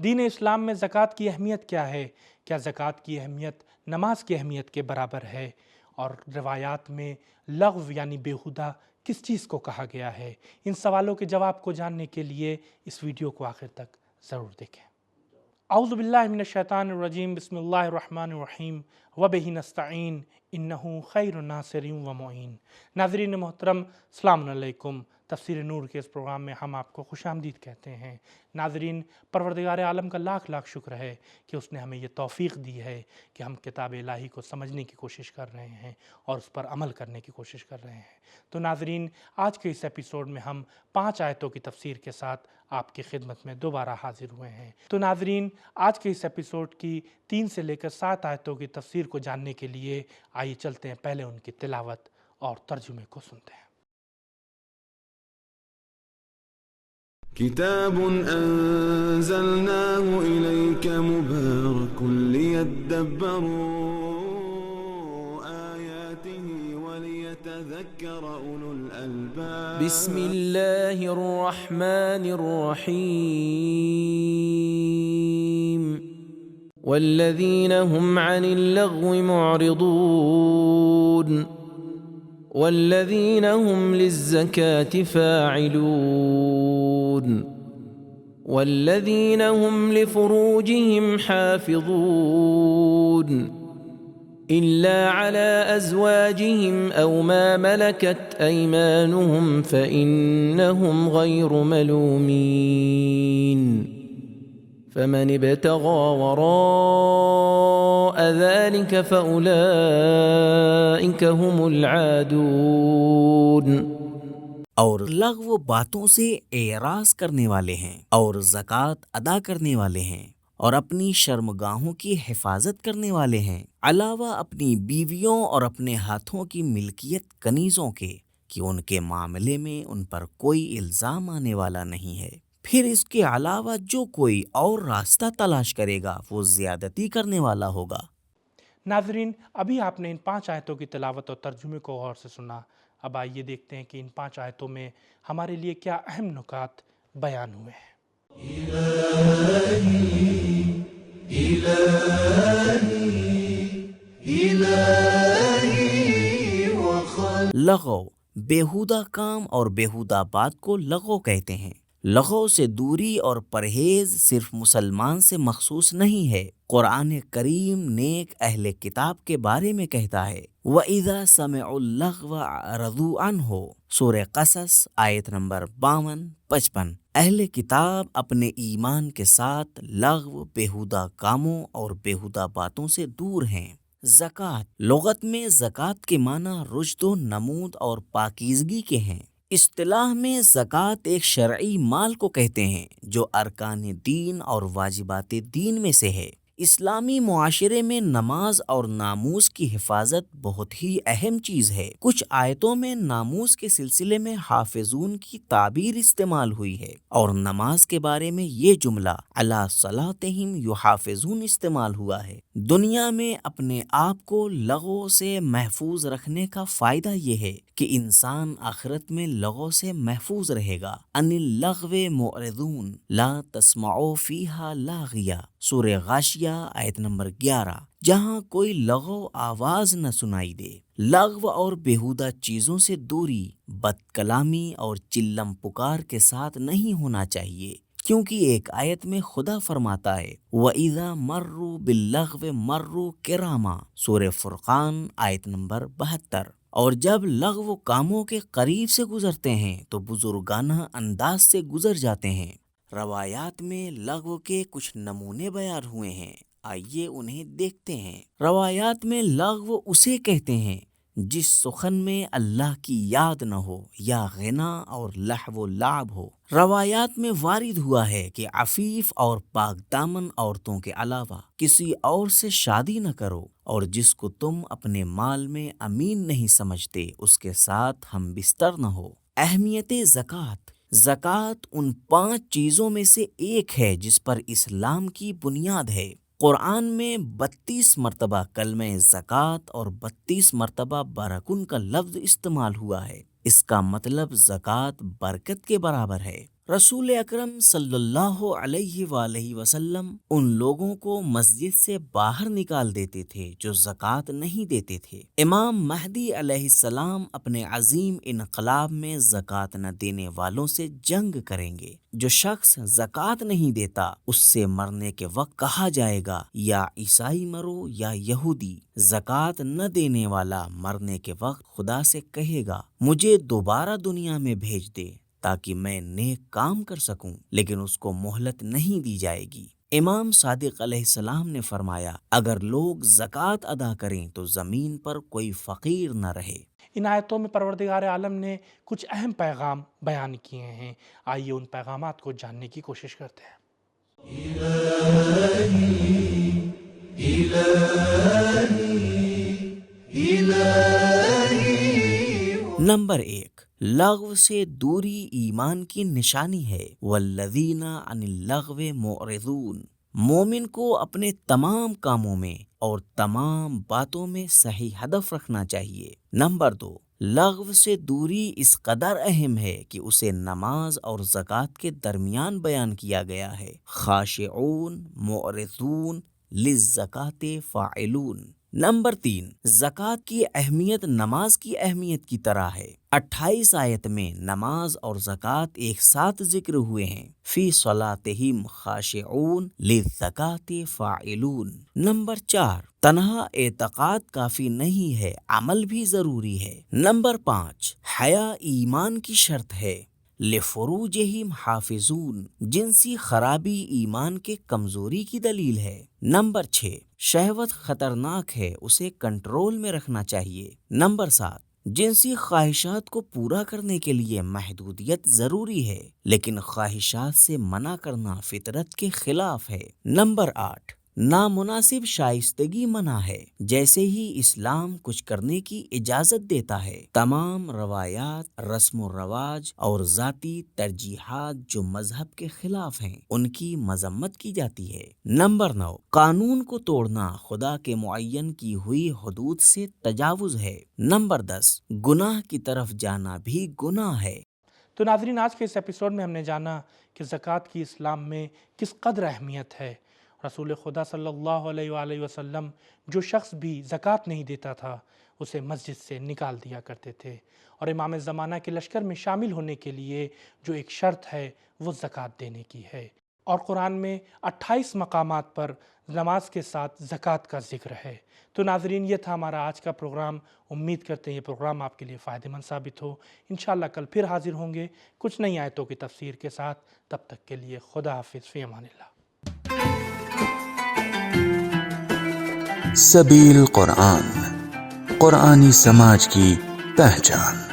دین اسلام میں زکوٰۃ کی اہمیت کیا ہے؟ کیا زکوٰۃ کی اہمیت نماز کی اہمیت کے برابر ہے؟ اور روایات میں لغو یعنی بیہودہ کس چیز کو کہا گیا ہے؟ ان سوالوں کے جواب کو جاننے کے لیے اس ویڈیو کو آخر تک ضرور دیکھیں۔ اعوذ باللہ من الشیطان الرجیم، بسم اللہ الرحمن الرحیم، وبہ نستعین انہ خیر ناصر و معین۔ ناظرین محترم، السلام علیکم۔ تفسیر نور کے اس پروگرام میں ہم آپ کو خوش آمدید کہتے ہیں۔ ناظرین، پروردگار عالم کا لاکھ لاکھ شکر ہے کہ اس نے ہمیں یہ توفیق دی ہے کہ ہم کتاب الہی کو سمجھنے کی کوشش کر رہے ہیں اور اس پر عمل کرنے کی کوشش کر رہے ہیں۔ تو ناظرین، آج کے اس ایپیسوڈ میں ہم 5 آیتوں کی تفسیر کے ساتھ آپ کی خدمت میں دوبارہ حاضر ہوئے ہیں۔ تو ناظرین، آج کے اس ایپیسوڈ کی 3 سے لے کر 7 آیتوں کی تفسیر کو جاننے کے لیے آئیے چلتے ہیں پہلے ان کی تلاوت اور ترجمے کو سنتے ہیں۔ كتاب أنزلناه إليك مبارك ليدبروا آياته وليتذكر أولو الألباب بسم الله الرحمن الرحيم والذين هم عن اللغو معرضون والذين هم للزكاة فاعلون والذين هم لفروجهم حافظون إلا على أزواجهم أو ما ملكت أيمانهم فإنهم غير ملومين فمن ابتغى وراء ذلك فأولئك هم العادون۔ اور لغو باتوں سے اعراض کرنے والے ہیں اور زکوٰۃ ادا کرنے والے ہیں اور اپنی شرمگاہوں کی حفاظت کرنے والے ہیں، علاوہ اپنی بیویوں اور اپنے ہاتھوں کی ملکیت کنیزوں کے، کہ ان کے معاملے میں ان پر کوئی الزام آنے والا نہیں ہے۔ پھر اس کے علاوہ جو کوئی اور راستہ تلاش کرے گا وہ زیادتی کرنے والا ہوگا۔ ناظرین، ابھی آپ نے ان 5 آیتوں کی تلاوت اور ترجمے کو غور سے سنا۔ اب آئیے دیکھتے ہیں کہ ان 5 آیتوں میں ہمارے لیے کیا اہم نکات بیان ہوئے ہیں۔ لغو، بیہودہ کام اور بیہودہ بات کو لغو کہتے ہیں۔ لغو سے دوری اور پرہیز صرف مسلمان سے مخصوص نہیں ہے۔ قرآن کریم نیک اہل کتاب کے بارے میں کہتا ہے وَإِذَا سَمِعُوا اللَّغْوَ أَعْرَضُوا عَنْهُ، سورہ قصص آیت نمبر 52-55۔ اہل کتاب اپنے ایمان کے ساتھ لغو، بیہودہ کاموں اور بیہودہ باتوں سے دور ہیں۔ زکوٰۃ، لغت میں زکوٰۃ کے معنی رشد و نمود اور پاکیزگی کے ہیں۔ اصطلاح میں زکوٰۃ ایک شرعی مال کو کہتے ہیں جو ارکان دین اور واجبات دین میں سے ہے۔ اسلامی معاشرے میں نماز اور ناموس کی حفاظت بہت ہی اہم چیز ہے۔ کچھ آیتوں میں ناموس کے سلسلے میں حافظون کی تعبیر استعمال ہوئی ہے اور نماز کے بارے میں یہ جملہ علی صلاتہم یحافظون استعمال ہوا ہے۔ دنیا میں اپنے آپ کو لغو سے محفوظ رکھنے کا فائدہ یہ ہے کہ انسان آخرت میں لغو سے محفوظ رہے گا۔ ان اللغو معرضون لا تسمعوا فیہا لاغیہ، سورہ غاشیہ آیت نمبر 11۔ جہاں کوئی لغو آواز نہ سنائی دے۔ لغو اور بیہودہ چیزوں سے دوری بد کلامی اور چلم پکار کے ساتھ نہیں ہونا چاہیے، کیونکہ ایک آیت میں خدا فرماتا ہے وَإِذَا مَرُّوا بِاللَّغْوِ مَرُّوا كِرَامًا، سورہ فرقان آیت نمبر 72۔ اور جب لغو کاموں کے قریب سے گزرتے ہیں تو بزرگانہ انداز سے گزر جاتے ہیں۔ روایات میں لغو کے کچھ نمونے بیان ہوئے ہیں، آئیے انہیں دیکھتے ہیں۔ روایات میں لغو اسے کہتے ہیں جس سخن میں اللہ کی یاد نہ ہو یا غنا اور لہو و لعب ہو۔ روایات میں وارد ہوا ہے کہ عفیف اور پاک دامن عورتوں کے علاوہ کسی اور سے شادی نہ کرو، اور جس کو تم اپنے مال میں امین نہیں سمجھتے اس کے ساتھ ہم بستر نہ ہو۔ اہمیت زکوٰۃ۔ زکوٰۃ ان 5 چیزوں میں سے ایک ہے جس پر اسلام کی بنیاد ہے۔ قرآن میں 32 مرتبہ کلمہ زکوٰۃ اور 32 مرتبہ برکن کا لفظ استعمال ہوا ہے۔ اس کا مطلب زکوٰۃ برکت کے برابر ہے۔ رسول اکرم صلی اللہ علیہ وآلہ وسلم ان لوگوں کو مسجد سے باہر نکال دیتے تھے جو زکوٰۃ نہیں دیتے تھے۔ امام مہدی علیہ السلام اپنے عظیم انقلاب میں زکوٰۃ نہ دینے والوں سے جنگ کریں گے۔ جو شخص زکوٰۃ نہیں دیتا اس سے مرنے کے وقت کہا جائے گا یا عیسائی مرو یا یہودی۔ زکوٰۃ نہ دینے والا مرنے کے وقت خدا سے کہے گا مجھے دوبارہ دنیا میں بھیج دے تاکہ میں نیک کام کر سکوں، لیکن اس کو مہلت نہیں دی جائے گی۔ امام صادق علیہ السلام نے فرمایا اگر لوگ زکوٰۃ ادا کریں تو زمین پر کوئی فقیر نہ رہے۔ ان آیتوں میں پروردگار عالم نے کچھ اہم پیغام بیان کیے ہیں، آئیے ان پیغامات کو جاننے کی کوشش کرتے ہیں۔ نمبر 1، لغو سے دوری ایمان کی نشانی ہے۔ والذین عن اللغو معرضون، مومن کو اپنے تمام کاموں میں اور تمام باتوں میں صحیح ہدف رکھنا چاہیے۔ نمبر 2، لغو سے دوری اس قدر اہم ہے کہ اسے نماز اور زکوٰۃ کے درمیان بیان کیا گیا ہے۔ خاشعون معرضون للزکوٰۃ فاعلون۔ نمبر 3، زکوٰۃ کی اہمیت نماز کی اہمیت کی طرح ہے۔ 28 آیت میں نماز اور زکوٰۃ ایک ساتھ ذکر ہوئے ہیں۔ فی صلاتہم خاشعون للزکوٰۃ فاعلون۔ نمبر 4، تنہا اعتقاد کافی نہیں ہے، عمل بھی ضروری ہے۔ نمبر 5، حیا ایمان کی شرط ہے۔ لفروجہم حافظون، جنسی خرابی ایمان کے کمزوری کی دلیل ہے۔ نمبر 6، شہوت خطرناک ہے، اسے کنٹرول میں رکھنا چاہیے۔ نمبر 7، جنسی خواہشات کو پورا کرنے کے لیے محدودیت ضروری ہے، لیکن خواہشات سے منع کرنا فطرت کے خلاف ہے۔ نمبر 8، نامناسب شائستگی منع ہے، جیسے ہی اسلام کچھ کرنے کی اجازت دیتا ہے۔ تمام روایات، رسم و رواج اور ذاتی ترجیحات جو مذہب کے خلاف ہیں ان کی مذمت کی جاتی ہے۔ نمبر 9، قانون کو توڑنا خدا کے معین کی ہوئی حدود سے تجاوز ہے۔ نمبر 10، گناہ کی طرف جانا بھی گناہ ہے۔ تو ناظرین، آج کے اس ایپیسوڈ میں ہم نے جانا کہ زکوٰۃ کی اسلام میں کس قدر اہمیت ہے۔ رسول خدا صلی اللہ علیہ وآلہ وسلم جو شخص بھی زکوٰۃ نہیں دیتا تھا اسے مسجد سے نکال دیا کرتے تھے، اور امام زمانہ کے لشکر میں شامل ہونے کے لیے جو ایک شرط ہے وہ زکوٰۃ دینے کی ہے، اور قرآن میں 28 مقامات پر نماز کے ساتھ زکوٰۃ کا ذکر ہے۔ تو ناظرین، یہ تھا ہمارا آج کا پروگرام۔ امید کرتے ہیں یہ پروگرام آپ کے لیے فائدہ مند ثابت ہو۔ انشاءاللہ کل پھر حاضر ہوں گے کچھ نئی آیتوں کی تفسیر کے ساتھ۔ تب تک کے لیے خدا حافظ، فی امان اللہ۔ سبیل قرآن، قرآنی سماج کی پہچان۔